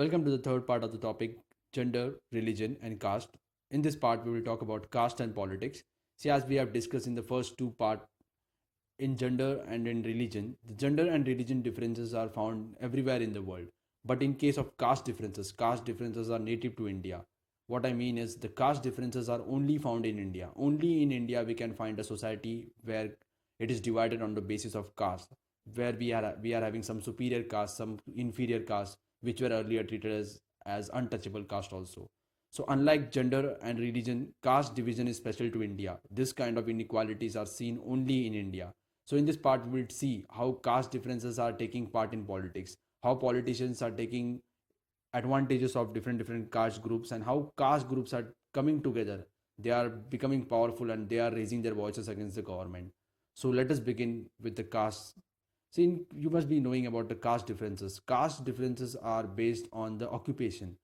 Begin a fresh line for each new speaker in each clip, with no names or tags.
Welcome to the third part of the topic gender, religion, and caste. In this part, we will talk about caste and politics. See, as we have discussed in the first two parts, in gender and in religion, the gender and religion differences are found everywhere in the world. But in case of caste differences are native to India. What I mean is the caste differences are only found in India. Only in India we can find a society where it is divided on the basis of caste, where we are having some superior caste, some inferior caste, which were earlier treated as untouchable caste also. So unlike gender and religion, caste division is special to India. This kind of inequalities are seen only in India. So in this part, we'll see how caste differences are taking part in politics, how politicians are taking advantages of different caste groups, and how caste groups are coming together. They are becoming powerful and they are raising their voices against the government. So let us begin with the caste. See, you must be knowing about the caste differences. Caste differences are based on the occupation.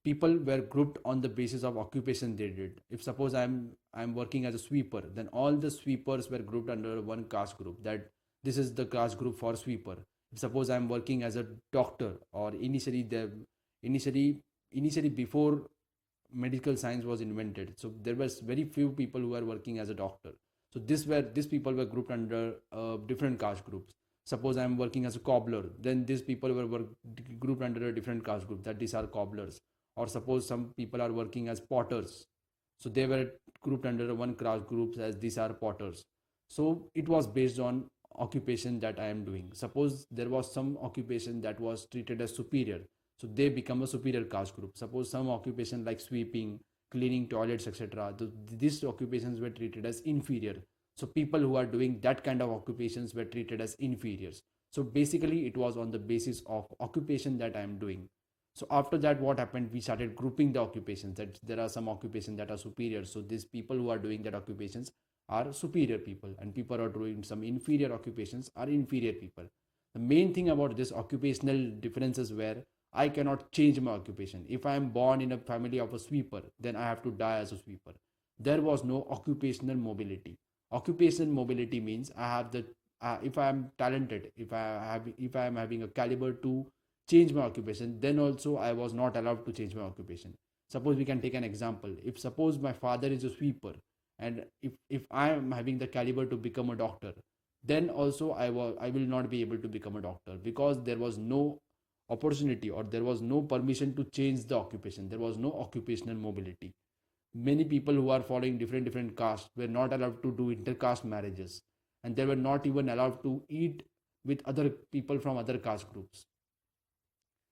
People were grouped on the basis of occupation they did. If suppose I'm working as a sweeper, then all the sweepers were grouped under one caste group, that this is the caste group for sweeper. If suppose I'm working as a doctor, or initially initially before medical science was invented, so there was very few people who were working as a doctor. So these people were grouped under different caste groups. Suppose I'm working as a cobbler, then these people were grouped under a different caste group, that these are cobblers. Or suppose some people are working as potters, so they were grouped under one caste group as these are potters. So it was based on occupation that I am doing. Suppose there was some occupation that was treated as superior, so they become a superior caste group. Suppose some occupation like sweeping, cleaning toilets, etc., these occupations were treated as inferior, so people who are doing that kind of occupations were treated as inferiors. So basically it was on the basis of occupation that I am doing. So after that, what happened, we started grouping the occupations, that there are some occupations that are superior, so these people who are doing that occupations are superior people, and people are doing some inferior occupations are inferior people. The main thing about this occupational differences where I cannot change my occupation. If I am born in a family of a sweeper, then I have to die as a sweeper. There was no occupational mobility. Occupational mobility means I have the if I am talented, if I am having a caliber to change my occupation, then also I was not allowed to change my occupation. Suppose we can take an example. If suppose my father is a sweeper, and if I am having the caliber to become a doctor, then also I will not be able to become a doctor, because there was no opportunity, or there was no permission to change the occupation. There was no occupational mobility. Many people who are following different castes were not allowed to do intercaste marriages, and they were not even allowed to eat with other people from other caste groups.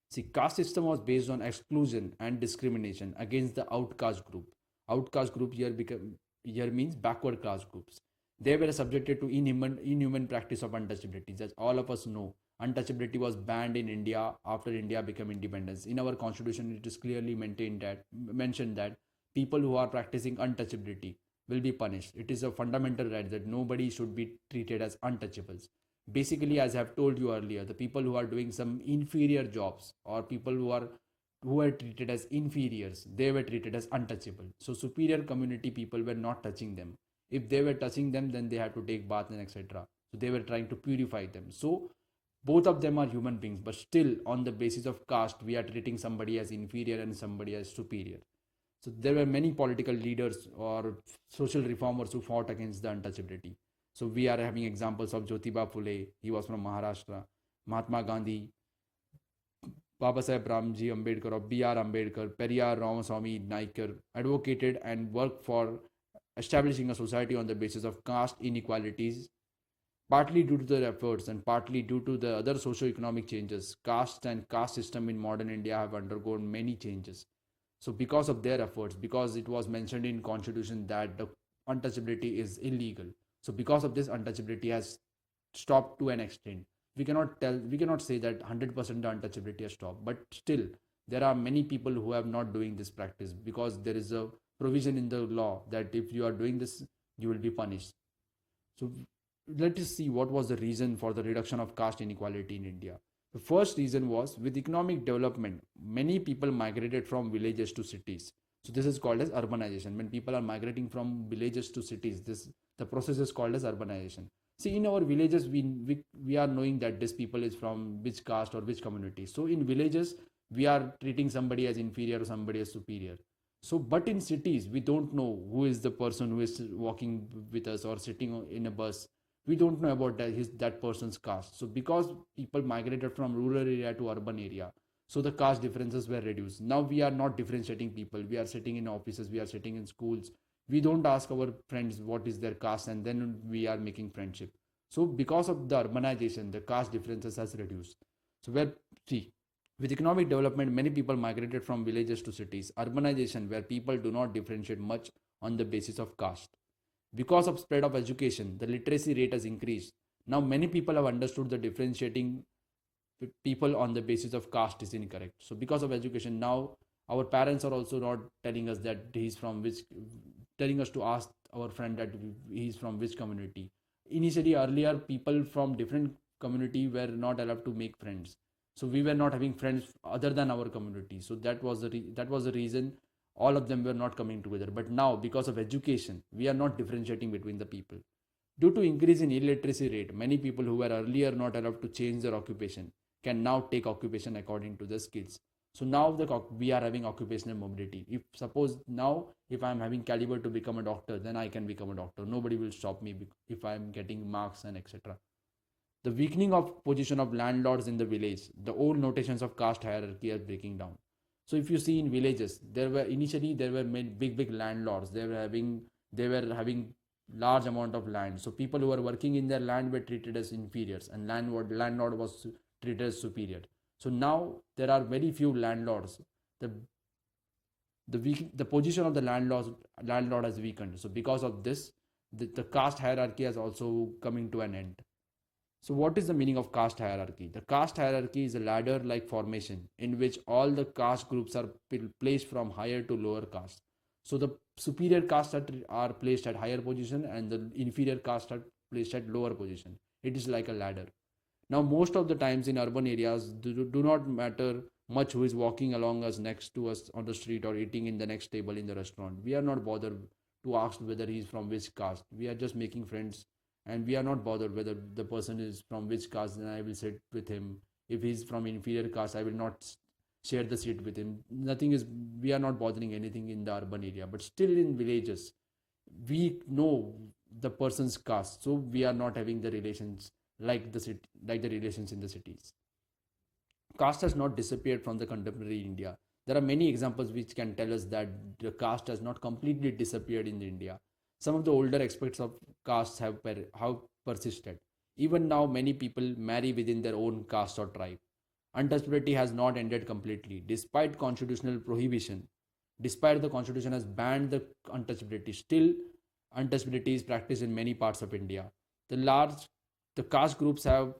See, caste system was based on exclusion and discrimination against the outcast group. Outcast group here means backward class groups. They were subjected to inhuman practice of untouchability. As all of us know, untouchability was banned in India after India became independence. In our constitution, it is clearly mentioned that people who are practicing untouchability will be punished. It is a fundamental right that nobody should be treated as untouchables. Basically, as I have told you earlier, the people who are doing some inferior jobs, or people who were treated as inferiors, they were treated as untouchable. So superior community people were not touching them. If they were touching them, then they had to take bath and etc. So they were trying to purify them. So both of them are human beings, but still on the basis of caste, we are treating somebody as inferior and somebody as superior. So there were many political leaders or social reformers who fought against the untouchability. So we are having examples of Jyotiba Phule, he was from Maharashtra, Mahatma Gandhi, Babasaheb Ramji Ambedkar or B.R. Ambedkar, Periyar Ramaswamy Naikar advocated and worked for establishing a society on the basis of caste inequalities. Partly due to their efforts and partly due to the other socio-economic changes, caste and caste system in modern India have undergone many changes. So because of their efforts, because it was mentioned in constitution that the untouchability is illegal, so because of this, untouchability has stopped to an extent. We cannot say that 100% untouchability has stopped, but still there are many people who have not doing this practice, because there is a provision in the law that if you are doing this, you will be punished. So let us see what was the reason for the reduction of caste inequality in India. The first reason was with economic development, many people migrated from villages to cities. So this is called as urbanization. When people are migrating from villages to cities, this the process is called as urbanization. See, in our villages, we are knowing that this people is from which caste or which community. So in villages, we are treating somebody as inferior or somebody as superior. So but in cities we don't know who is the person who is walking with us or sitting in a bus. We don't know about that person's caste. So because people migrated from rural area to urban area, so the caste differences were reduced. Now we are not differentiating people. We are sitting in offices, we are sitting in schools. We don't ask our friends what is their caste, and then we are making friendship. So because of the urbanization, the caste differences has reduced. So where, see, with economic development, many people migrated from villages to cities. Urbanization, where people do not differentiate much on the basis of caste. Because of spread of education, the literacy rate has increased. Now many people have understood the differentiating people on the basis of caste is incorrect. So because of education, now our parents are also not telling us that he's from which, telling us to ask our friend that he's from which community. Initially, earlier, people from different community were not allowed to make friends. So we were not having friends other than our community. So that was the reason all of them were not coming together. But now, because of education, we are not differentiating between the people. Due to increase in illiteracy rate, many people who were earlier not allowed to change their occupation can now take occupation according to their skills. So now we are having occupational mobility. If suppose now if I am having caliber to become a doctor, then I can become a doctor. Nobody will stop me if I am getting marks and etc. The weakening of position of landlords in the village, the old notations of caste hierarchy are breaking down. So if you see in villages, there were many big landlords. They were having large amount of land. So people who were working in their land were treated as inferiors, and landlord was treated as superior. So now there are very few landlords. The the position of the landlord has weakened. So because of this, the caste hierarchy has also coming to an end. So, what is the meaning of caste hierarchy? The caste hierarchy is a ladder like formation in which all the caste groups are placed from higher to lower caste. So, the superior caste are placed at higher position and the inferior caste are placed at lower position. It is like a ladder. Now, most of the times in urban areas, do not matter much who is walking along us next to us on the street or eating in the next table in the restaurant. We are not bothered to ask whether he is from which caste. We are just making friends, and we are not bothered whether the person is from which caste. Then I will sit with him. If he's from inferior caste, I will not share the seat with him. Nothing is, we are not bothering anything in the urban area. But still in villages, we know the person's caste, so we are not having the relations like the relations in the cities. Caste has not disappeared from the contemporary India. There are many examples which can tell us that the caste has not completely disappeared in India. Some of the older aspects of castes have persisted. Even now many people marry within their own caste or tribe. Untouchability has not ended completely despite constitutional prohibition. Despite the constitution has banned the untouchability, still untouchability is practiced in many parts of India. The large the caste groups have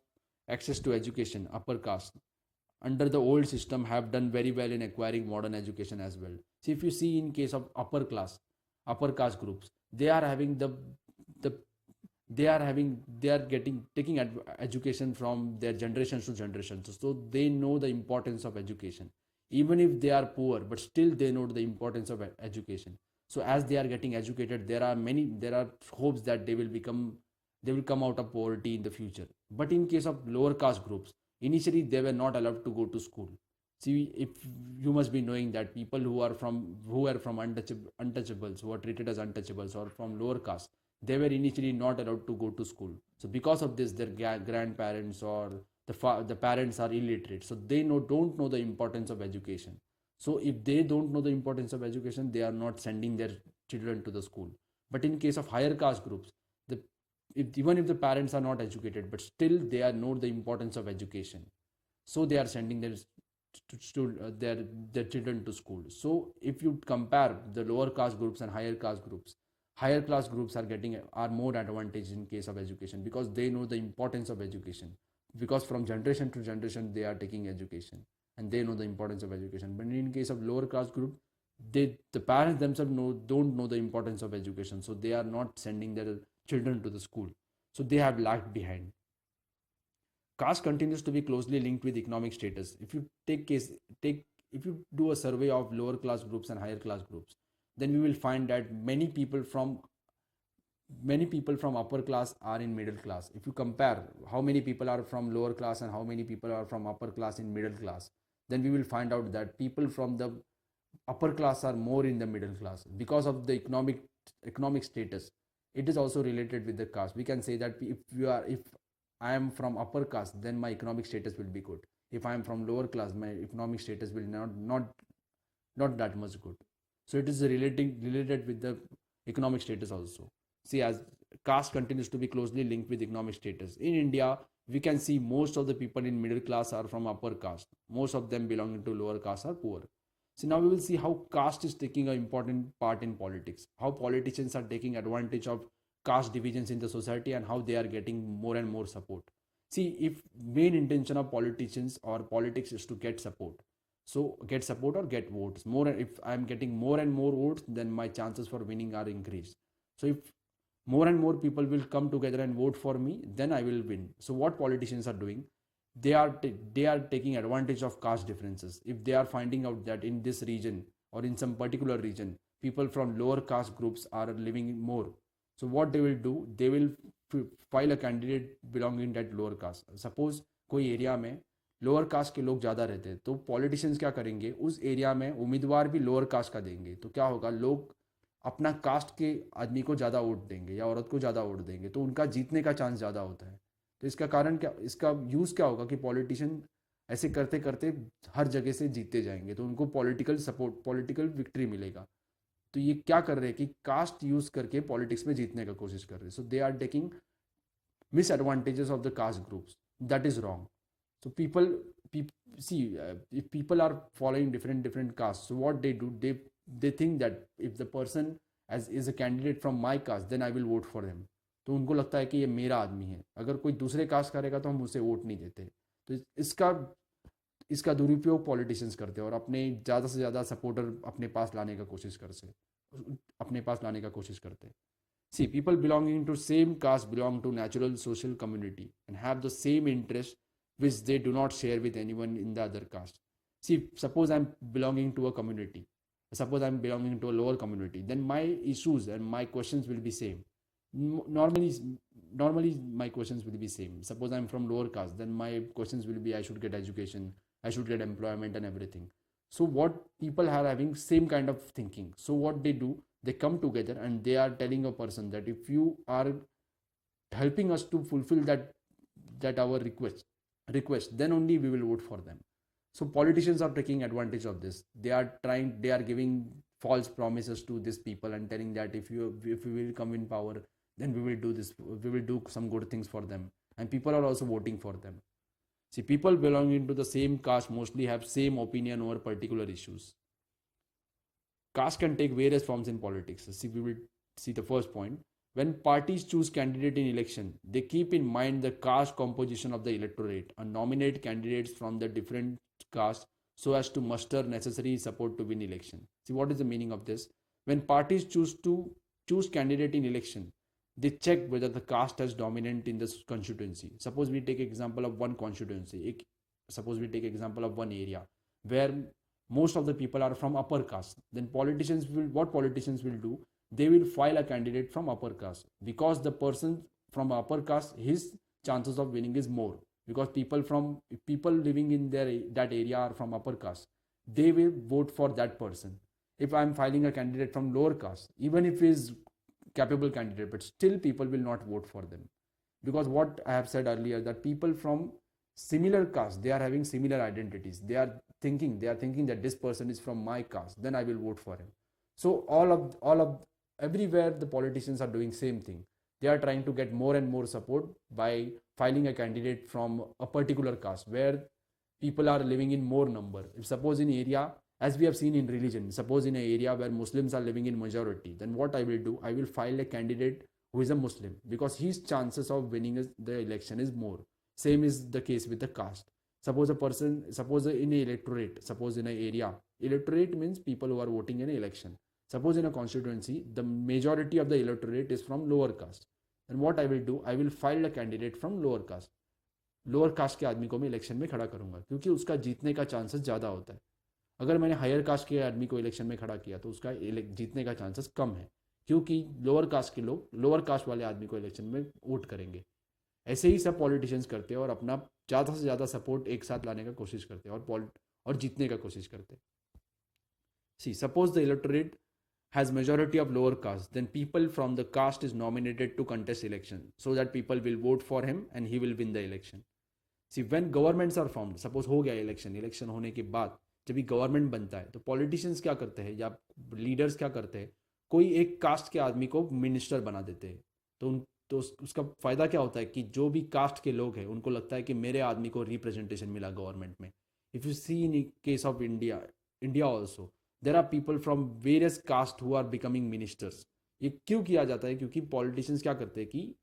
access to education. Upper caste under the old system have done very well in acquiring modern education as well. See, if you see in case of upper caste groups, they are having the they are getting taking education from their generations to generations. So they know the importance of education. Even if they are poor, but still they know the importance of education. So as they are getting educated, there are hopes that they will come out of poverty in the future. But in case of lower caste groups, initially they were not allowed to go to school. See, if you must be knowing that people who are from untouchables, who are treated as untouchables or from lower caste, they were initially not allowed to go to school. So because of this, their grandparents or the parents are illiterate, so they don't know the importance of education. So if they don't know the importance of education, they are not sending their children to the school. But in case of higher caste groups, the even if the parents are not educated, but still they are know the importance of education, so they are sending their children to school. So if you compare the lower caste groups and higher caste groups, higher class groups are more advantage in case of education, because they know the importance of education, because from generation to generation they are taking education and they know the importance of education. But in case of lower caste group, the parents themselves don't know the importance of education, so they are not sending their children to the school. So they have lagged behind. Caste continues to be closely linked with economic status. If you do a survey of lower class groups and higher class groups, then we will find that many people from upper class are in middle class. If you compare how many people are from lower class and how many people are from upper class in middle class, then we will find out that people from the upper class are more in the middle class because of the economic status. It is also related with the caste. We can say that if I am from upper caste, then my economic status will be good. If I am from lower class, my economic status will not that much good. So it is related with the economic status also. See, as caste continues to be closely linked with economic status in India, we can see most of the people in middle class are from upper caste, most of them belonging to lower caste are poor. So now we will see how caste is taking an important part in politics, how politicians are taking advantage of caste divisions in the society, and how they are getting more and more support. See, if main intention of politicians or politics is to get support, so get support or get votes more, if I'm getting more and more votes, then my chances for winning are increased. So if more and more people will come together and vote for me, then I will win. So what politicians are doing, they are taking advantage of caste differences. If they are finding out that in this region or in some particular region people from lower caste groups are living more, so what they will do, they will file a candidate belonging that lower caste. Suppose कोई area में lower caste के लोग ज़्यादा रहते हैं, तो politicians क्या करेंगे, उस एरिया में उम्मीदवार भी लोअर कास्ट का देंगे, तो क्या होगा, लोग अपना कास्ट के आदमी को ज़्यादा वोट देंगे या औरत को ज़्यादा वोट देंगे, तो उनका जीतने का चांस ज़्यादा होता है। तो इसका कारण क्या, इसका यूज़ क्या होगा कि पॉलिटिशियन ऐसे करते करते हर जगह से जीतते जाएंगे, तो उनको पॉलिटिकल सपोर्ट, पॉलिटिकल विक्ट्री मिलेगा। तो ये क्या कर रहे हैं कि कास्ट यूज़ करके पॉलिटिक्स में जीतने का कोशिश कर रहे हैं। So they are taking misadvantages of the caste groups. That is wrong. So see, if people are following different castes, so what they do, they think that if the person as is a candidate from my caste, then I will vote for him. तो उनको लगता है कि ये मेरा आदमी है, अगर कोई दूसरे कास्ट करेगा तो हम उसे वोट नहीं देते। तो इसका दुरुपयोग पॉलिटिशियंस करते हैं और अपने ज़्यादा से ज़्यादा सपोर्टर अपने पास लाने का कोशिश करते हैं। See, people belonging to same caste belong to natural social community and have the same interest which they do not share with anyone in the other caste. See, suppose I'm belonging to a community, suppose I'm belonging to a lower community, then my issues and my questions will be same. Normally my questions will be same. Suppose I'm from lower caste, then my questions will be I should get education, I should get employment and everything. So what people are having same kind of thinking. So what they do, they come together and they are telling a person that if you are helping us to fulfill that our request, then only we will vote for them. So politicians are taking advantage of this. They are giving false promises to these people and telling that if we will come in power, then we will do this, we will do some good things for them, and people are also voting for them. See, people belonging to the same caste mostly have same opinion over particular issues. Caste can take various forms in politics. See, we will see the first point. When parties choose candidate in election, they keep in mind the caste composition of the electorate and nominate candidates from the different caste so as to muster necessary support to win election. See, what is the meaning of this? When parties choose candidate in election, they check whether the caste is dominant in this constituency. Suppose we take example of one constituency. Suppose we take example of one area where most of the people are from upper caste. Then politicians will do, they will file a candidate from upper caste, because the person from upper caste, his chances of winning is more, because people living in that area are from upper caste, they will vote for that person. If I'm filing a candidate from lower caste, even if he is capable candidate, but still people will not vote for them, because what I have said earlier, that people from similar caste, they are having similar identities, they are thinking that this person is from my caste, then I will vote for him. So everywhere the politicians are doing same thing. They are trying to get more and more support by filing a candidate from a particular caste where people are living in more number. If suppose in area, as we have seen in religion, suppose in an area where Muslims are living in majority, then what I will do, I will file a candidate who is a Muslim, because his chances of winning the election is more. Same is the case with the caste. Suppose in a electorate, suppose in an area, electorate means people who are voting in an election. Suppose in a constituency, the majority of the electorate is from lower caste. Then what I will do, I will file a candidate from lower caste. Lower caste के आदमी को मैं election में खड़ा करूंगा, क्योंकि उसका जीतने का चांसेस ज़्यादा होता है। अगर मैंने हायर कास्ट के आदमी को इलेक्शन में खड़ा किया तो उसका जीतने का चांसेस कम है, क्योंकि लोअर कास्ट के लोग लोअर कास्ट वाले आदमी को इलेक्शन में वोट करेंगे। ऐसे ही सब पॉलिटिशियंस करते हैं और अपना ज़्यादा से ज़्यादा सपोर्ट एक साथ लाने का कोशिश करते हैं, और जीतने का कोशिश करते हैं. See, suppose the electorate has majority of lower caste, then people from the caste is nominated to contest election so that people will vote for him and he will win the election. See, when governments are formed, suppose हो गया election होने के बाद जब भी government बनता है तो पॉलिटिशियंस क्या करते हैं या लीडर्स क्या करते हैं, कोई एक कास्ट के आदमी को मिनिस्टर बना देते हैं. तो उसका फ़ायदा क्या होता है कि जो भी कास्ट के लोग हैं उनको लगता है कि मेरे आदमी को रिप्रेजेंटेशन मिला गवर्नमेंट में. If you see in case of India, India also there are people from various caste who are becoming ministers. ये क्यों किया जाता है? क्योंकि पॉलिटिशियंस क्या करते हैं कि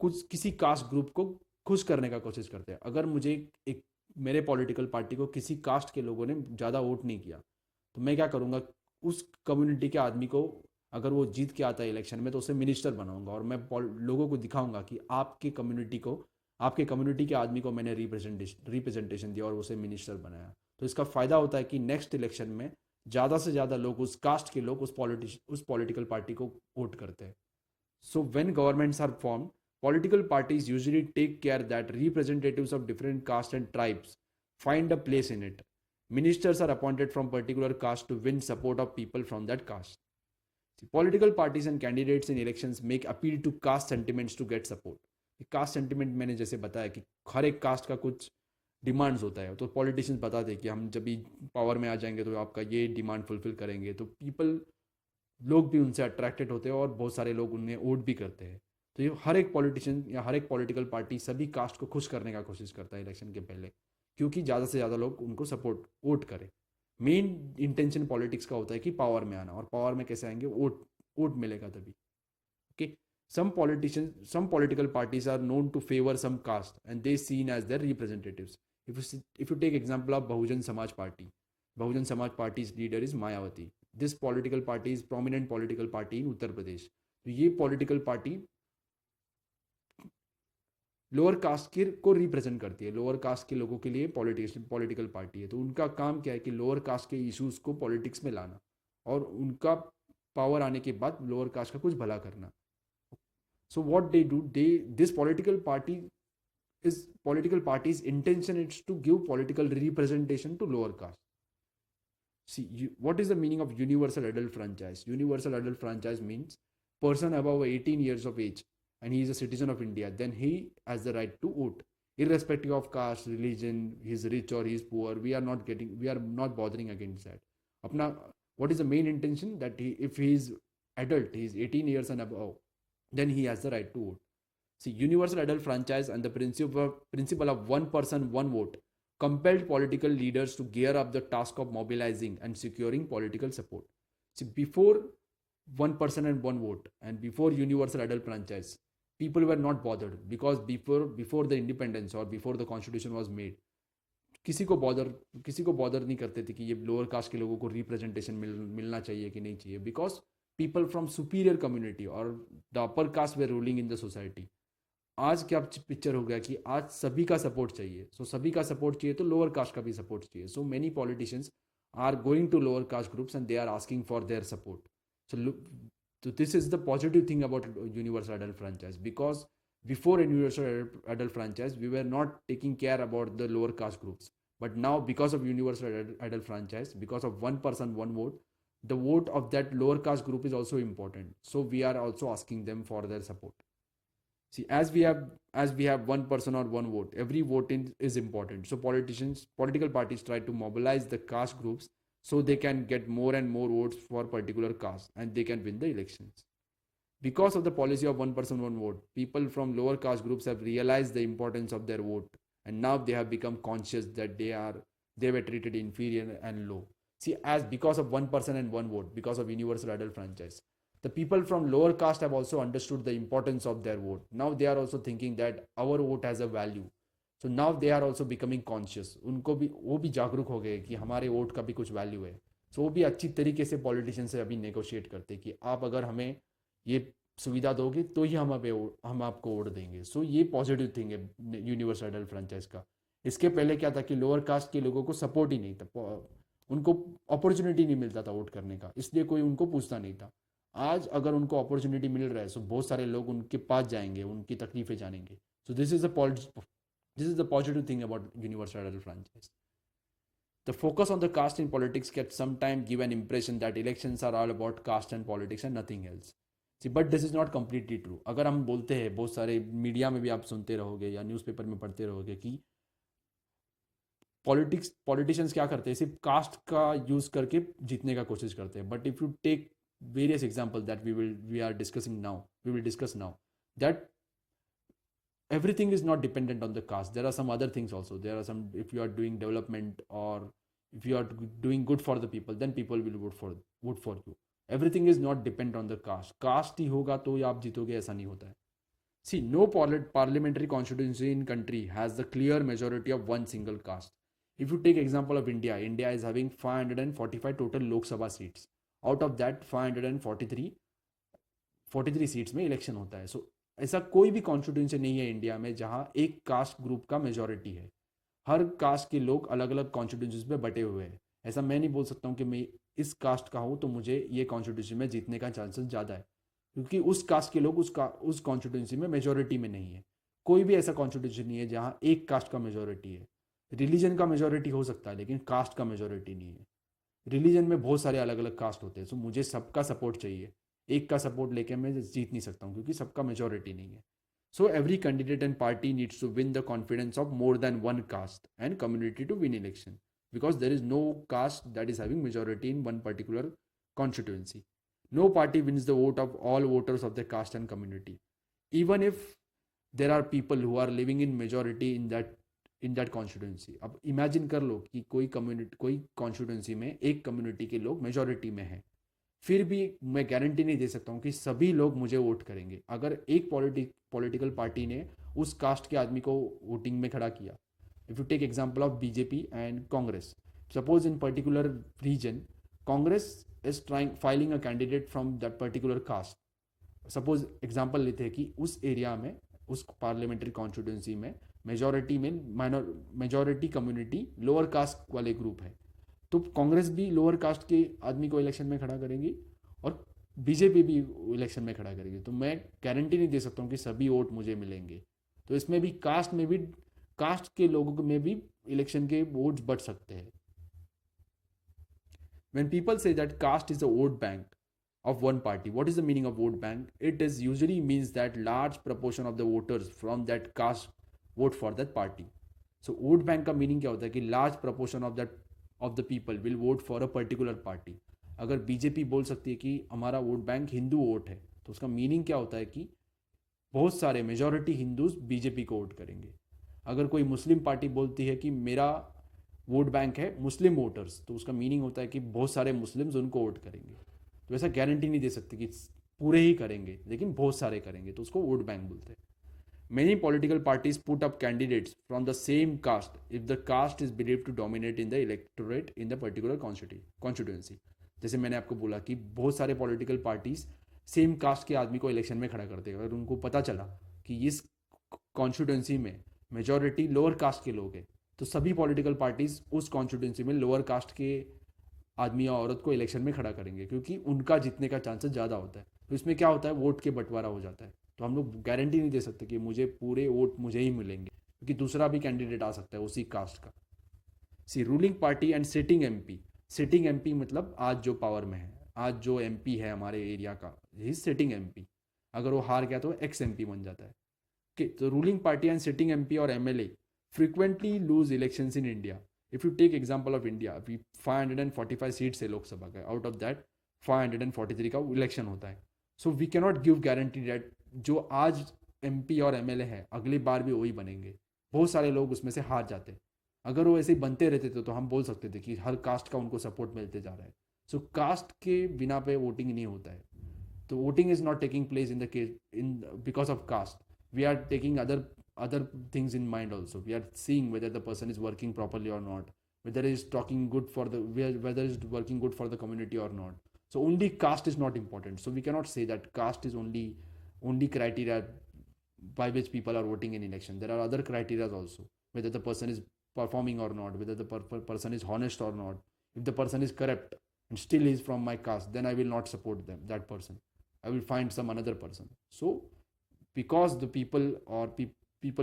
कुछ किसी कास्ट ग्रुप को खुश करने का कोशिश करते हैं. अगर मुझे एक मेरे पॉलिटिकल पार्टी को किसी कास्ट के लोगों ने ज़्यादा वोट नहीं किया तो मैं क्या करूँगा, उस कम्युनिटी के आदमी को अगर वो जीत के आता है इलेक्शन में तो उसे मिनिस्टर बनाऊंगा और मैं लोगों को दिखाऊंगा कि आपके कम्युनिटी के आदमी को मैंने रिप्रेजेंटेशन दिया और उसे मिनिस्टर बनाया. तो इसका फ़ायदा होता है कि नेक्स्ट इलेक्शन में ज़्यादा से ज़्यादा लोग, उस कास्ट के लोग, उस पॉलिटिकल पार्टी को वोट करते हैं. So when governments are formed, political parties usually take care that representatives of different castes and tribes find a place in it. Ministers are appointed from particular caste to win support of people from that caste. See, political parties and candidates in elections make appeal to caste sentiments to get support. Caste sentiment मैंने जैसे बताया कि हर एक cast का कुछ demands होता है, तो पॉलिटिशियंस बताते हैं कि हम जब भी पावर में आ जाएंगे तो आपका ये डिमांड फुलफिल करेंगे. तो लोग भी उनसे अट्रैक्टेड होते हैं और बहुत सारे लोग उन्हें वोट भी करते हैं. तो ये हर एक पॉलिटिशियन या हर एक पॉलिटिकल पार्टी सभी कास्ट को खुश करने का कोशिश करता है इलेक्शन के पहले, क्योंकि ज़्यादा से ज़्यादा लोग उनको सपोर्ट वोट करें. मेन इंटेंशन पॉलिटिक्स का होता है कि पावर में आना, और पावर में कैसे आएंगे, वोट मिलेगा तभी. Okay, some political parties are known to favor some caste and they seen as their representatives. If you take example of Bahujan Samaj Party's leader is Mayawati. This political party is prominent political party in Uttar Pradesh. तो ये political party lower caste के को represent करती है, lower caste के लोगों के लिए पॉलिटिकल पार्टी है. तो उनका काम क्या है कि लोअर कास्ट के इश्यूज को पॉलिटिक्स में लाना और उनका पावर आने के बाद लोअर कास्ट का कुछ भला करना. So what they do, this political party's intention is to give political representation to lower caste. See, what is the meaning of universal adult franchise? Universal adult franchise means person above 18 years of age and he is a citizen of India, then he has the right to vote, irrespective of caste, religion, he is rich or he is poor. We are not bothering against that. What is the main intention? That if he is adult, he is 18 years and above, then he has the right to vote. See, universal adult franchise and the principle of one person, one vote compelled political leaders to gear up the task of mobilizing and securing political support. See, before one person and one vote and before universal adult franchise, people were not bothered because before the independence or before the constitution was made, किसी को bother नहीं करते थे कि ये lower caste के लोगों को रिप्रेजेंटेशन मिलना चाहिए कि नहीं चाहिए, because people from superior community or the upper caste were ruling in the society. आज क्या पिक्चर हो गया कि आज सभी का सपोर्ट चाहिए. सो सभी का सपोर्ट चाहिए तो लोअर कास्ट का भी सपोर्ट चाहिए. So many politicians are going to lower caste groups and they are asking for their support. So this is the positive thing about universal adult franchise, because before universal adult franchise we were not taking care about the lower caste groups, but now because of universal adult franchise, because of one person one vote, the vote of that lower caste group is also important. So we are also asking them for their support. See, as we have one person or one vote, every vote is important. So political parties try to mobilize the caste groups so they can get more and more votes for particular caste and they can win the elections. Because of the policy of one person one vote, people from lower caste groups have realized the importance of their vote, and now they have become conscious that they were treated inferior and low. See, as because of one person and one vote, because of universal adult franchise, the people from lower caste have also understood the importance of their vote. Now they are also thinking that our vote has a value. So now they are also becoming conscious. वो भी जागरूक हो गए कि हमारे vote का भी कुछ वैल्यू है. So वो भी अच्छी तरीके से पॉलिटिशियन से अभी नेगोशिएट करते कि आप अगर हमें ये सुविधा दोगे तो ही हम आपको वोट देंगे. सो ये पॉजिटिव थिंग है यूनिवर्सल एडल्ट फ्रेंचाइज का. इसके पहले क्या था कि लोअर कास्ट के लोगों को सपोर्ट ही नहीं था, उनको अपॉर्चुनिटी नहीं मिलता था वोट करने का, इसलिए कोई उनको पूछता नहीं था. आज अगर उनको अपॉर्चुनिटी मिल रहा है तो बहुत सारे लोग उनके पास जाएंगे, उनकी तकलीफें जानेंगे. So this is the positive thing about universal adult franchise. The focus on the caste in politics can sometimes give an impression that elections are all about caste and politics and nothing else. See, but this is not completely true. अगर हम बोलते हैं, बहुत सारे media में भी आप सुनते रहोगे या न्यूज़पेपर में पढ़ते रहोगे कि पॉलिटिशियंस क्या करते हैं, सिर्फ कास्ट का यूज़ करके जीतने का कोशिश करते हैं. But if you take various examples that we are discussing now, we will discuss now, that everything is not dependent on the caste. There are some other things also. There are some, if you are doing development or if you are doing good for the people, then people will vote for you. Everything is not dependent on the caste ही होगा तो आप जीतोगे, ऐसा नहीं होता है. See, no parliamentary constituency in country has the clear majority of one single caste. If you take example of India, India is having 545 total Lok Sabha seats. Out of that 543 seats में election होता है. सो ऐसा कोई भी constituency नहीं है India में जहां एक कास्ट ग्रुप का मेजोरिटी है. हर कास्ट के लोग अलग अलग कॉन्स्टिट्यूंसीज में बटे हुए हैं. ऐसा मैं नहीं बोल सकता हूँ कि मैं इस कास्ट का हूँ तो मुझे ये कॉन्स्टिट्यूंसी में जीतने का चांसेस ज़्यादा है, क्योंकि उस कास्ट के लोग उस कॉन्स्टिट्यूंसी में मेजोरिटी में नहीं है. कोई भी ऐसा कॉन्स्टिट्यूंसी नहीं है जहाँ एक कास्ट का मेजोरिटी है. रिलीजन का मेजोरिटी हो सकता है लेकिन कास्ट का मेजोरिटी नहीं है. रिलीजन में बहुत सारे अलग अलग कास्ट होते हैं. सो मुझे सबका सपोर्ट चाहिए. एक का सपोर्ट लेके मैं जीत नहीं सकता हूँ क्योंकि सबका मेजोरिटी नहीं है. So every candidate and party needs to win the confidence of more than one caste and community to win election, because there is no caste that is having majority in one particular constituency. No party wins the vote of all voters of the caste and community, even if there are people who are living in majority in that constituency. अब imagine कर लो कि कोई constituency में एक community के लोग majority में हैं, फिर भी मैं गारंटी नहीं दे सकता हूँ कि सभी लोग मुझे वोट करेंगे. अगर एक पॉलिटिकल पार्टी ने उस कास्ट के आदमी को वोटिंग में खड़ा किया, if you take example of BJP and Congress, suppose in particular region Congress is filing a candidate from that particular caste. Suppose example लेते हैं कि उस एरिया में, उस पार्लियामेंट्री कॉन्स्टिट्यूंसी में मेजोरिटी कम्युनिटी लोअर कास्ट वाले ग्रुप है, तो कांग्रेस भी लोअर कास्ट के आदमी को इलेक्शन में खड़ा करेंगी और बीजेपी भी इलेक्शन में खड़ा करेगी. तो मैं गारंटी नहीं दे सकता हूँ कि सभी वोट मुझे मिलेंगे. तो इसमें भी कास्ट के लोगों में भी इलेक्शन के वोट्स बढ़ सकते हैं. When people say that caste is a vote bank of one party, what is the meaning of vote bank? It is usually means that large proportion of the voters from that caste vote for that party. So vote bank का meaning क्या होता है कि large proportion of the people will vote for a particular party. अगर BJP बोल सकती है कि हमारा वोट बैंक हिंदू वोट है, तो उसका मीनिंग क्या होता है कि बहुत सारे मेजॉरिटी हिंदूज बीजेपी को वोट करेंगे. अगर कोई मुस्लिम पार्टी बोलती है कि मेरा वोट बैंक है मुस्लिम वोटर्स, तो उसका मीनिंग होता है कि बहुत सारे मुस्लिम्स उनको वोट करेंगे. तो ऐसा गारंटी नहीं दे सकते कि पूरे ही करेंगे, लेकिन बहुत सारे करेंगे, तो उसको वोट बैंक बोलते हैं. Many political parties put up candidates from the same caste if the caste is believe to dominate in the electorate in the particular constituency. जैसे मैंने आपको बोला कि बहुत सारे पॉलिटिकल पार्टीज सेम कास्ट के आदमी को इलेक्शन में खड़ा करते हैं. अगर उनको पता चला कि इस कॉन्स्टिट्यूएंसी में मेजॉरिटी लोअर कास्ट के लोग हैं, तो सभी पॉलिटिकल पार्टीज उस कॉन्स्टिट्यूंसी में लोअर कास्ट के आदमी या औरत को इलेक्शन में खड़ा करेंगे, क्योंकि उनका जीतने का चांसेस ज़्यादा होता है. तो इसमें क्या होता है, वोट के बंटवारा हो जाता है. तो हम लोग गारंटी नहीं दे सकते कि मुझे पूरे वोट मुझे ही मिलेंगे, क्योंकि दूसरा भी कैंडिडेट आ सकता है उसी कास्ट का. See ruling party and sitting MP. Sitting MP मतलब आज जो पावर में है, आज जो एमपी है हमारे एरिया का, ही सिटिंग एमपी. अगर वो हार गया तो एक्स एमपी बन जाता है. तो ruling party and sitting MP और MLA frequently lose elections in India. If you take example of India, we 545 seats है लोकसभा का, आउट ऑफ दैट 543 का इलेक्शन होता है. So we cannot give guarantee that जो आज एमपी और एमएलए है अगली बार भी वही बनेंगे. बहुत सारे लोग उसमें से हार जाते. अगर वो ऐसे ही बनते रहते थे तो हम बोल सकते थे कि हर कास्ट का उनको सपोर्ट मिलते जा रहा है. सो कास्ट के बिना पे वोटिंग नहीं होता है. तो voting is not taking place in the case in because of caste. We are taking other things in mind also. We are seeing whether the person is working properly or not, whether he is talking good for the, whether is working good for the community or not. So only caste is not important. So we cannot say that caste is only criteria by which people are voting in election. There are other criteria also, whether the person is performing or not, whether the person is honest or not. If the person is corrupt and still is from my caste, then I will not support that person. I will find some another person. So because the people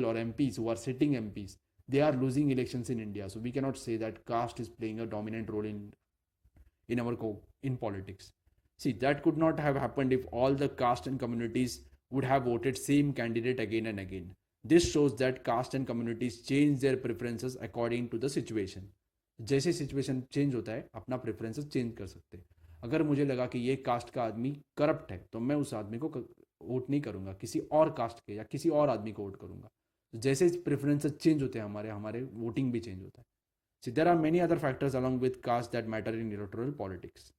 or MPs who are sitting MPs, they are losing elections in India. So we cannot say that caste is playing a dominant role in our in politics. See, that could not have happened if all the caste and communities would have voted same candidate again and again. This shows that caste and communities change their preferences according to the situation. जैसे situation change होता है अपना preferences change कर सकते हैं. अगर मुझे लगा कि ये कास्ट का आदमी करप्ट है तो मैं उस आदमी को वोट नहीं करूंगा, किसी और कास्ट के या किसी और आदमी को वोट करूंगा. जैसे प्रेफरेंसेस चेंज होते हैं हमारे हमारे वोटिंग भी चेंज होता है. See, there are many other factors along with caste that matter in electoral politics.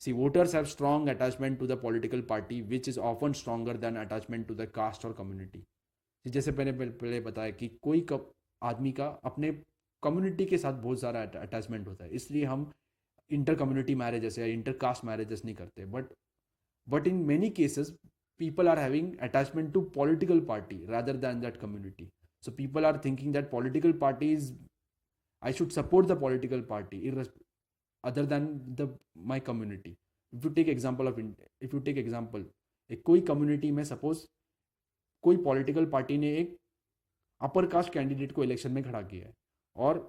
See, voters have strong attachment to the political party, which is often stronger than attachment to the caste or community. See, जैसे मैंने पहले बताया कि कोई आदमी का अपने community के साथ बहुत सारा अटैचमेंट होता है, इसलिए हम इंटर कम्युनिटी मैरिजेस या इंटर कास्ट मैरिजेस नहीं करते. But in many cases people are having attachment to political party rather than that community. So people are thinking that political party is, I should support the political party other than my community. If you take example, एक कोई community में suppose कोई political party ने एक upper caste candidate को election में खड़ा किया है और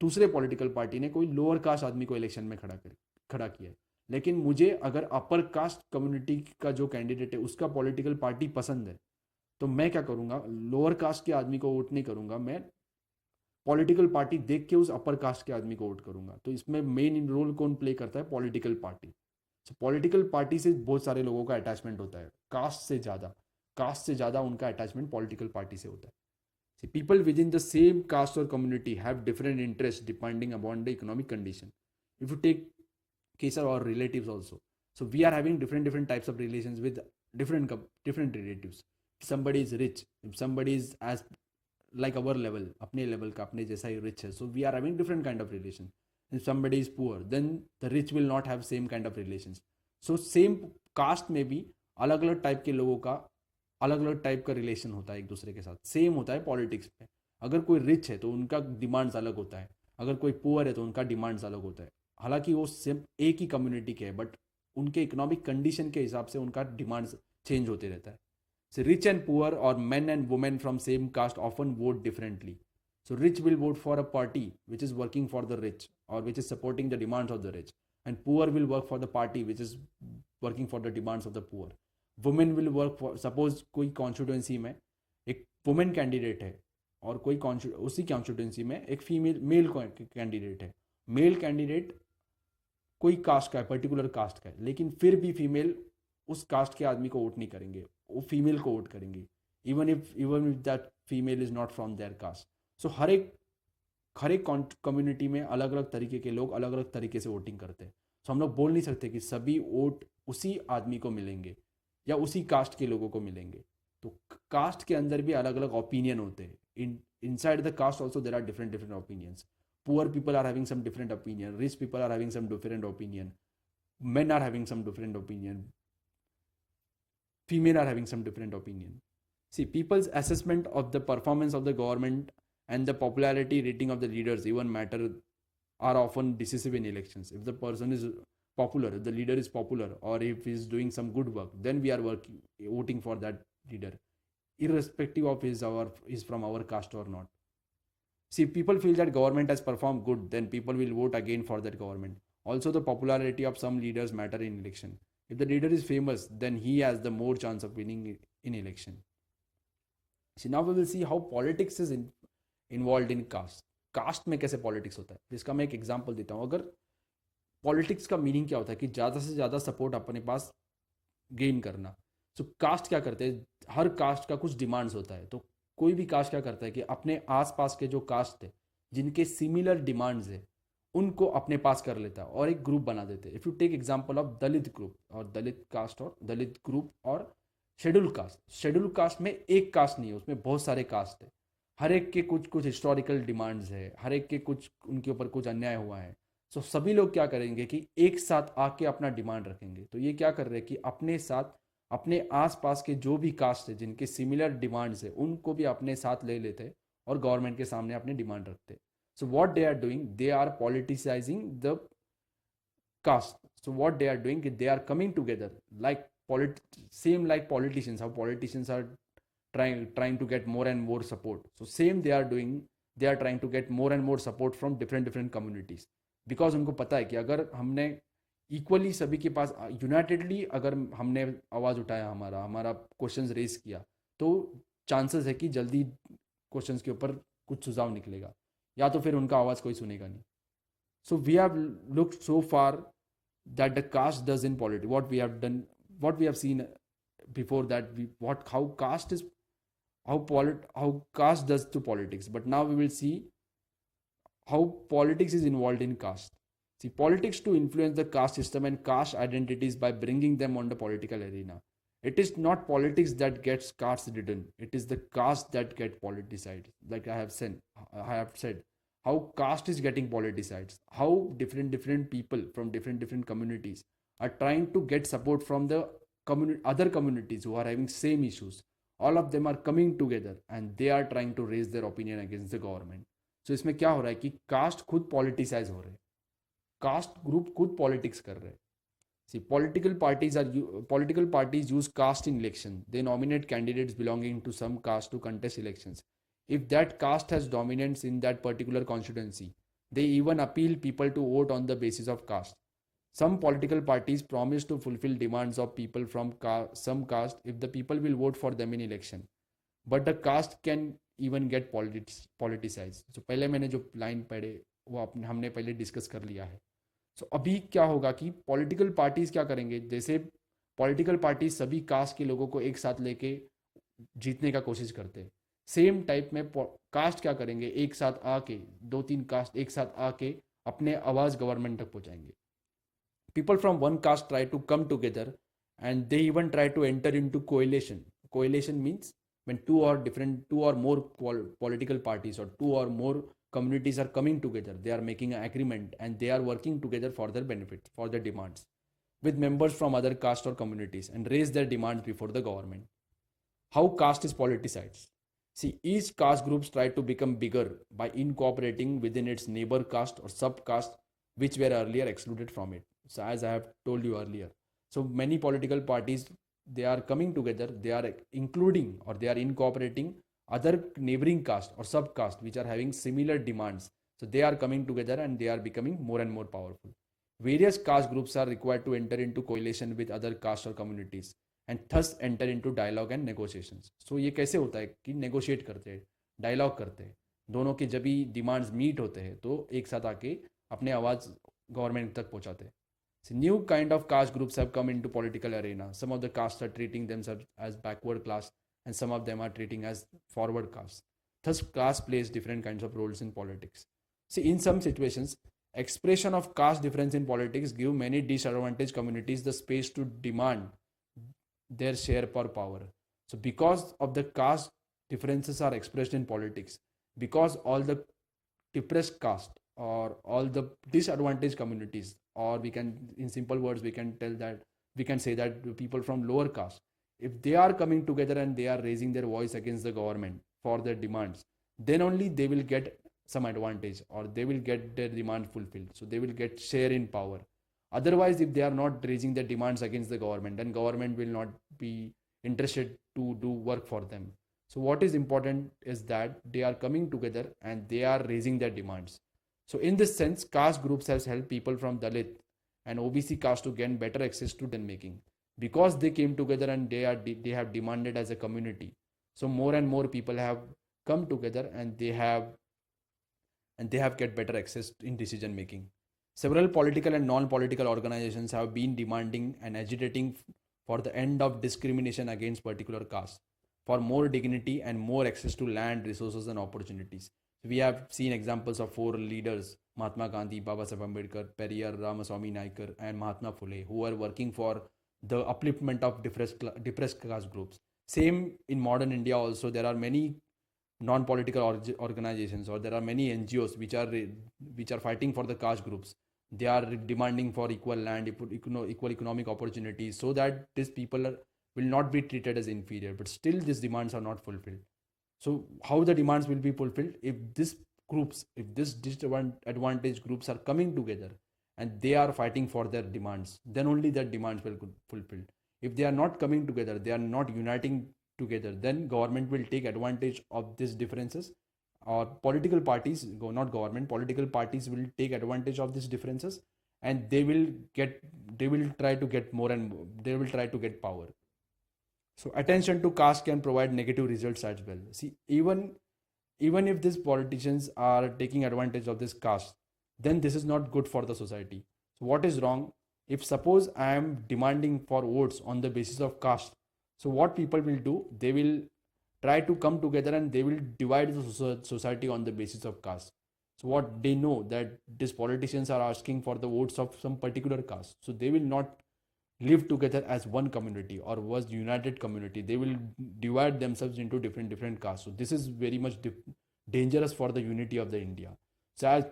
दूसरे political party ने कोई lower caste आदमी को election में खड़ा किया है. लेकिन मुझे अगर अपर कास्ट कम्युनिटी का जो कैंडिडेट है उसका पॉलिटिकल पार्टी पसंद है तो मैं क्या करूंगा, लोअर कास्ट के आदमी को वोट नहीं करूंगा, मैं पॉलिटिकल पार्टी देख के उस अपर कास्ट के आदमी को वोट करूंगा. तो इसमें मेन रोल कौन प्ले करता है, पॉलिटिकल पार्टी. सो पॉलिटिकल पार्टी से बहुत सारे लोगों का अटैचमेंट होता है, कास्ट से ज़्यादा उनका अटैचमेंट पॉलिटिकल पार्टी से होता है. People within the same caste or community have different interest depending upon the economic condition. If you take case or relatives also. So we are having different types of relations with different relatives. If somebody is rich, if somebody is as like our level, अपने level का अपने जैसा ही rich है, so we are having different kind of relation. If somebody is poor, then the rich will not have same kind of relations. So same caste में भी अलग अलग type के लोगों का अलग अलग टाइप का रिलेशन होता है एक दूसरे के साथ. सेम होता है पॉलिटिक्स में. अगर कोई रिच है तो उनका डिमांड्स अलग होता है, अगर कोई पुअर है तो उनका डिमांड्स अलग होता है. हालांकि वो सिर्फ एक ही कम्युनिटी के हैं बट उनके इकोनॉमिक कंडीशन के हिसाब से उनका डिमांड्स चेंज होते रहता है. So rich and poor or men and women from same caste often vote differently. So rich will vote for a party which is working for the rich or which is supporting the demands of the rich, and poor will work for the party which is working for the demands of the poor. Women will work for, suppose कोई constituency में एक women candidate है और कोई उसी constituency में एक female male candidate है. मेल कैंडिडेट कोई कास्ट का है, पर्टिकुलर कास्ट का है, लेकिन फिर भी फीमेल उस कास्ट के आदमी को वोट नहीं करेंगे, वो फीमेल को वोट करेंगे even if that female is not from their caste. So हर एक कम्युनिटी में अलग अलग तरीके के लोग अलग अलग तरीके से वोटिंग करते हैं. सो हम लोग बोल नहीं सकते कि सभी वोट उसी आदमी को मिलेंगे या उसी कास्ट के लोगों को मिलेंगे. तो कास्ट के अंदर भी अलग अलग ओपिनियन होते हैं. Inside the caste also there are different opinions. Poor people are having some different opinion, rich people are having some different opinion, men are having some different opinion, female are having some different opinion. See, people's assessment of the performance of the government and the popularity rating of the leaders even matter are often decisive in elections. If the person is popular, if the leader is popular, or if he is doing some good work, then we are voting for that leader, irrespective of is from our caste or not. See, if people feel that government has performed good, then people will vote again for that government. Also, the popularity of some leaders matter in election. If the leader is famous, then he has the more chance of winning in election. See, now we will see how politics is involved in caste. Caste में कैसे politics होता है, इसका मैं एक example देता हूँ. अगर पॉलिटिक्स का मीनिंग क्या होता है कि ज़्यादा से ज़्यादा सपोर्ट अपने पास गेन करना. सो कास्ट क्या करते हैं, हर कास्ट का कुछ डिमांड्स होता है. तो कोई भी कास्ट क्या करता है कि अपने आसपास के जो कास्ट है जिनके सिमिलर डिमांड्स है उनको अपने पास कर लेता है और एक ग्रुप बना देते हैं. If you take example of Dalit group और दलित कास्ट और दलित ग्रुप और शेड्यूल कास्ट में एक कास्ट नहीं है, उसमें बहुत सारे कास्ट है. हर एक के कुछ कुछ हिस्टोरिकल डिमांड्स है, हर एक के कुछ उनके ऊपर कुछ अन्याय हुआ है. सो सभी लोग क्या करेंगे कि एक साथ आके अपना डिमांड रखेंगे. तो ये क्या कर रहे हैं कि अपने साथ अपने आसपास के जो भी कास्ट है जिनके सिमिलर डिमांड्स है उनको भी अपने साथ ले लेते हैं और गवर्नमेंट के सामने अपने डिमांड रखते हैं. So what they are doing, they are politicising the caste. So what they are doing is they are coming together like same like politicians, how politicians are trying to get more and more support. So same they are doing they are trying to get more and more support from different different communities, because उनको पता है कि अगर हमने equally सभी के पास unitedly अगर हमने आवाज़ उठाया, हमारा हमारा क्वेश्चंस रेज किया, तो चांसेस है कि जल्दी क्वेश्चंस के ऊपर कुछ सुझाव निकलेगा, या तो फिर उनका आवाज़ कोई सुनेगा नहीं. So we have looked so far that the caste does in politics. What we have done, what we have seen before that, how caste is, how caste does to politics. But now we will see how politics is involved in caste. See, politics to influence the caste system and caste identities by bringing them on the political arena. It is not politics that gets caste ridden. It is the caste that get politicized. Like I have said, how caste is getting politicized, how different people from different communities are trying to get support from the other communities who are having same issues. All of them are coming together and they are trying to raise their opinion against the government. So इसमें क्या हो रहा है कि cast खुद politicise हो रहे हैं, कास्ट ग्रुप खुद पॉलिटिक्स कर रहे हैं. See, political parties use caste in election. They nominate candidates belonging to some caste to contest elections. If that caste has dominance in that particular constituency, they even appeal people to vote on the basis of caste. Some political parties promise to fulfill demands of people from some caste if the people will vote for them in election. But the caste can even get politicized. So पहले मैंने जो line पढ़े वो हमने पहले discuss कर लिया है. सो अभी क्या होगा कि पॉलिटिकल पार्टीज क्या करेंगे, जैसे पॉलिटिकल पार्टीज सभी कास्ट के लोगों को एक साथ लेके जीतने का कोशिश करते हैं, सेम टाइप में कास्ट क्या करेंगे, एक साथ आके 2-3 कास्ट एक साथ आके अपने आवाज़ गवर्नमेंट तक पहुंचाएंगे. People from one caste try to come together and they even try to enter into coalition. Coalition means when two or more political parties or two or more communities are coming together, they are making an agreement and they are working together for their benefits, for their demands, with members from other caste or communities, and raise their demands before the government. How caste is politicized? See, each caste groups try to become bigger by incorporating within its neighbor caste or sub caste which were earlier excluded from it. So as I have told you earlier, so many political parties, they are coming together, they are including or they are incorporating other neighboring caste or sub caste which are having similar demands. So they are coming together and they are becoming more and more powerful. Various caste groups are required to enter into coalition with other caste or communities and thus enter into dialogue and negotiations. So ये कैसे होता है कि negotiate करते हैं, dialogue करते हैं, दोनों के जब भी डिमांड्स मीट होते हैं तो एक साथ आके अपने आवाज़ गवर्नमेंट तक पहुंचाते हैं. So new kind of caste groups have come into political arena. Some of the castes are treating themselves as backward class and some of them are treating as forward caste. Thus caste plays different kinds of roles in politics. See, in some situations, expression of caste difference in politics give many disadvantaged communities the space to demand their share per power. So because of the caste differences are expressed in politics, because all the depressed caste or all the disadvantaged communities, or we can, in simple words, we can say that the people from lower caste, if they are coming together and they are raising their voice against the government for their demands, then only they will get some advantage or they will get their demand fulfilled. So they will get share in power. Otherwise, if they are not raising their demands against the government, then government will not be interested to do work for them. So what is important is that they are coming together and they are raising their demands. So in this sense, caste groups have helped people from Dalit and OBC caste to gain better access to decision making because they came together and they have demanded as a community. So more and more people have come together and they have get better access in decision making. Several political and non-political organizations have been demanding and agitating for the end of discrimination against particular caste, for more dignity and more access to land, resources and opportunities. We have seen examples of 4 leaders, Mahatma Gandhi, Babasaheb Ambedkar, Periyar Ramaswamy Naikar and Mahatma Phule, who are working for the upliftment of depressed caste groups. Same in modern India also, there are many non-political organizations or there are many NGOs which are fighting for the caste groups. They are demanding for equal land, equal economic opportunities, so that these people will not be treated as inferior. But still, these demands are not fulfilled. So how the demands will be fulfilled? If these disadvantaged groups are coming together and they are fighting for their demands, then only their demands will be fulfilled. If they are not coming together, they are not uniting together, then government will take advantage of these differences or political parties, not government, political parties will take advantage of these differences, and they will try to get more and more, they will try to get power. So attention to caste can provide negative results as well. See, even if these politicians are taking advantage of this caste, then this is not good for the society. So what is wrong? If suppose I am demanding for votes on the basis of caste, so what people will do, they will try to come together and they will divide the society on the basis of caste. So what they know that these politicians are asking for the votes of some particular caste, so they will not live together as one community or was united community. They will divide themselves into different castes. So this is very much dangerous for the unity of the India. So as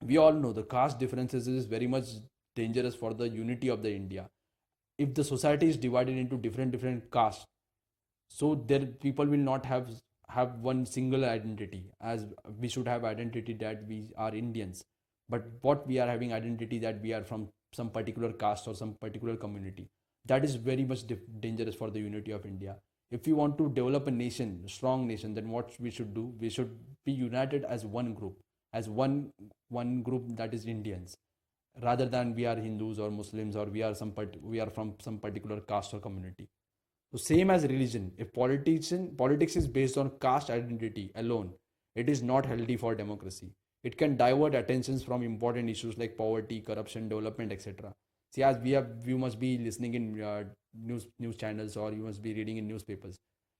we all know, the caste differences is very much dangerous for the unity of the India. If the society is divided into different castes, so there people will not have one single identity, as we should have identity that we are Indians. But what we are having identity that we are from some particular caste or some particular community, that is very much dangerous for the unity of India. If we want to develop a nation, a strong nation, then what we should do, we should be united as one group, as one group, that is Indians, rather than we are Hindus or Muslims, or we are we are from some particular caste or community. So same as religion, if politics is based on caste identity alone, it is not healthy for democracy. It can divert attentions from important issues like poverty, corruption, development, etc. See, as you must be listening in news channels, or you must be reading in newspapers.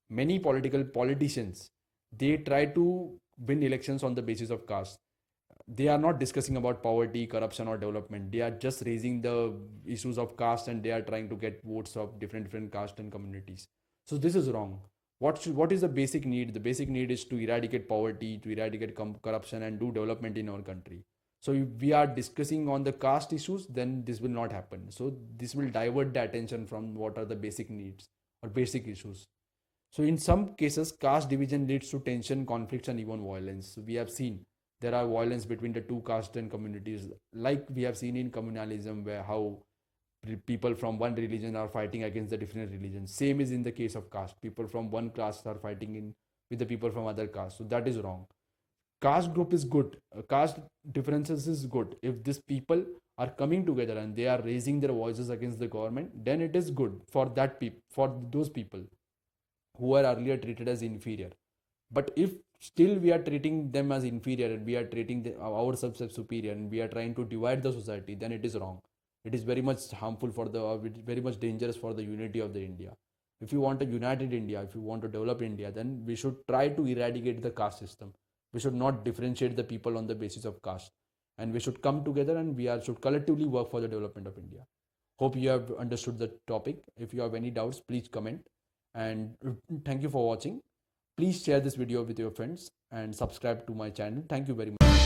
Many politicians, they try to win elections on the basis of caste. They are not discussing about poverty, corruption, or development. They are just raising the issues of caste, and they are trying to get votes of different caste and communities. So this is wrong. What is the basic need? The basic need is to eradicate poverty, to eradicate corruption, and do development in our country. So if we are discussing on the caste issues, then this will not happen. So this will divert the attention from what are the basic needs or basic issues. So in some cases, caste division leads to tension, conflicts, and even violence. So we have seen there are violence between the two caste and communities, like we have seen in communalism, where how people from one religion are fighting against the different religions. Same is in the case of caste. People from one caste are fighting in with the people from other caste. So that is wrong. Caste group is good. Caste differences is good. If these people are coming together and they are raising their voices against the government, then it is good for for those people who are earlier treated as inferior. But if still we are treating them as inferior, and we are treating ourselves as superior, and we are trying to divide the society, then it is wrong. It is very much harmful for very much dangerous for the unity of the India. If you want a united India, if you want to develop India, then we should try to eradicate the caste system. We should not differentiate the people on the basis of caste, and we should come together, and should collectively work for the development of India. Hope you have understood the topic. If you have any doubts, please comment, and thank you for watching. Please share this video with your friends and subscribe to my channel. Thank you very much.